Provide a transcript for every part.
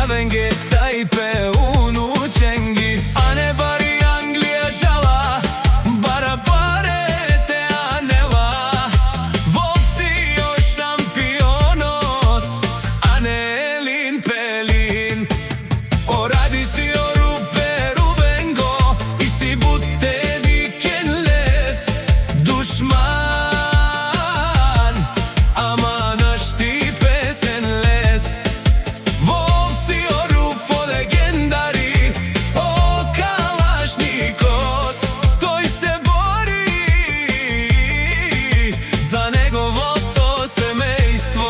Pečavenge, Tajpe, unučengi, a ne bari Anglija žala, bara pare te anela. Vosio šampionos, a ne elin pelin. O radi si o rufe ruvengo, i si butte di kenles. Dušman, ama naš ti pesen les. Vosio rufo legendari, o kalašnikos. Toj se bori za njegovo to semejstvo.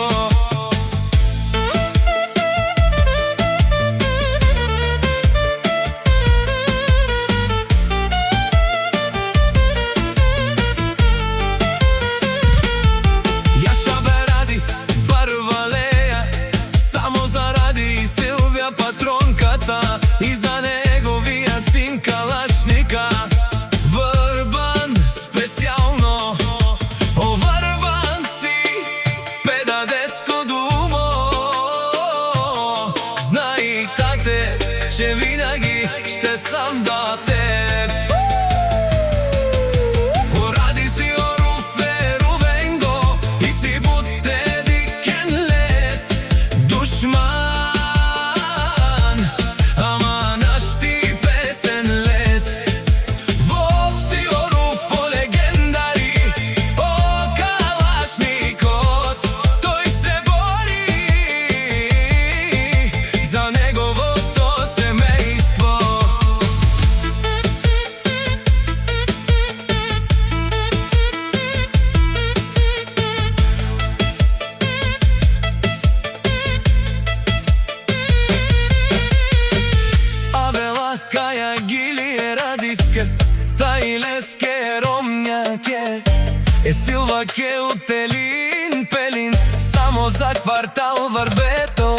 Jaša beradi Barvaleja, samo zaradi Silvija Patronkata i za njegovija sin Kalašnika. Vrban specijalno, o vrban si, pedadesko dumo. Znaj tate, че винаги ще съм до теб. Ради си о руфе рувенго, и си буте дикен лес. Душман, ама наш ти песен лес. Вовси о руфо легендари, о калашникос. Той се бори за неговото семейство. Avela Kaja Gilije Radiske, Tajleske Romnjake, Silva Keutelin Pelin, samo za kvartal Varbeto.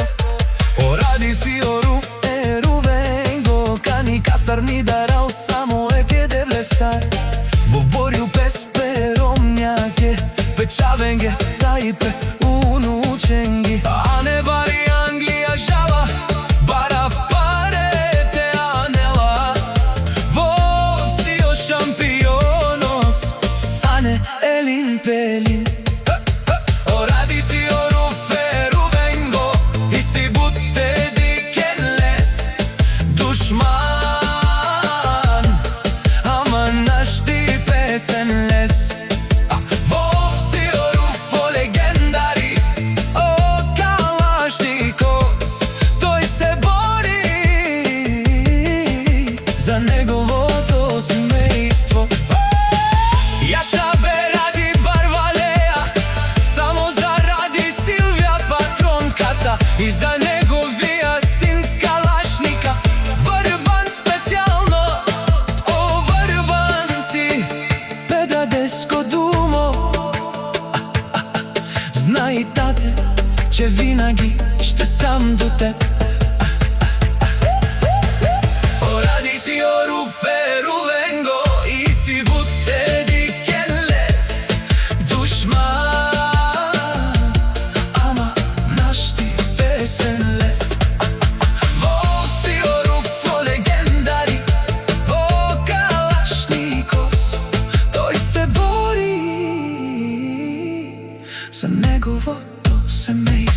O radi si o ruf ruvengo, kani kastar ni daral, samo eke devlestar. Во борju pespe Romnjake, Pečavenge, Tajpe, unučengi, a ne bari Anglija žala, bara pare te anela. Vosio šampionos, a ne elin pelin. O radi si o rufe ruvengo, i si butte diken les. Dušman, ama naš ti pesen les. Vosio rufo legendari, o kalašnikos. Toj se bori za njegovo to semejstvo. Jaša beradi Barvaleja, samo zaradi Silvija Patronkata i za njegovija sin Kalašnika. Vrban specijalno, o vrban si, pedadesko dumo. Знай тате, че винаги ще съм до теб. О ради си о руфе рувенго, и си буте дикен лес. Душман, ама наш ти песен лес. Vosi o rufo legendari, o kalašnikos. Той се бори за неговото семейство.